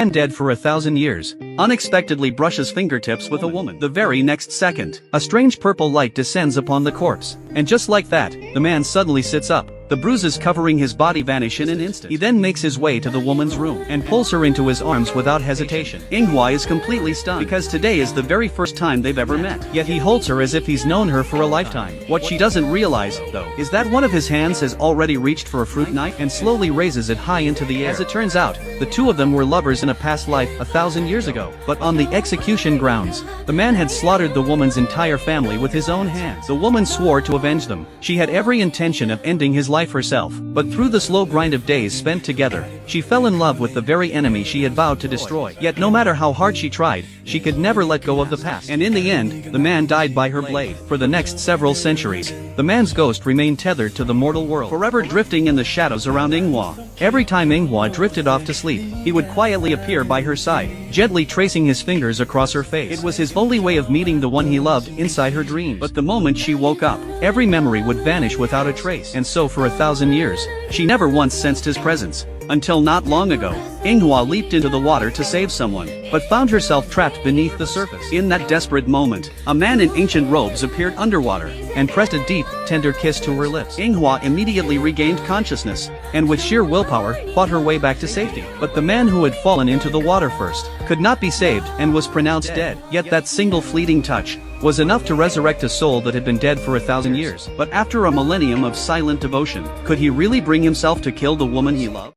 man dead for 1,000 years, unexpectedly brushes fingertips with a woman. The very next second, a strange purple light descends upon the corpse, and just like that, the man suddenly sits up. The bruises covering his body vanish in an instant. He then makes his way to the woman's room and pulls her into his arms without hesitation. Inghua is completely stunned because today is the very first time they've ever met. Yet he holds her as if he's known her for a lifetime. What she doesn't realize, though, is that one of his hands has already reached for a fruit knife and slowly raises it high into the air. As it turns out, the two of them were lovers in a past life 1,000 years ago. But on the execution grounds, the man had slaughtered the woman's entire family with his own hands. The woman swore to avenge them. She had every intention of ending his life herself, but through the slow grind of days spent together, she fell in love with the very enemy she had vowed to destroy. Yet no matter how hard she tried, she could never let go of the past. And in the end, the man died by her blade. For the next several centuries, the man's ghost remained tethered to the mortal world, forever drifting in the shadows around Inghua. Every time Inghua drifted off to sleep, he would quietly appear by her side, gently tracing his fingers across her face. It was his only way of meeting the one he loved inside her dreams. But the moment she woke up, every memory would vanish without a trace. And so for 1,000 years, she never once sensed his presence. Until not long ago, Inghua leaped into the water to save someone, but found herself trapped beneath the surface. In that desperate moment, a man in ancient robes appeared underwater, and pressed a deep, tender kiss to her lips. Inghua immediately regained consciousness, and with sheer willpower, fought her way back to safety. But the man who had fallen into the water first, could not be saved, and was pronounced dead. Yet that single fleeting touch was enough to resurrect a soul that had been dead for 1,000 years. But after a millennium of silent devotion, could he really bring himself to kill the woman he loved?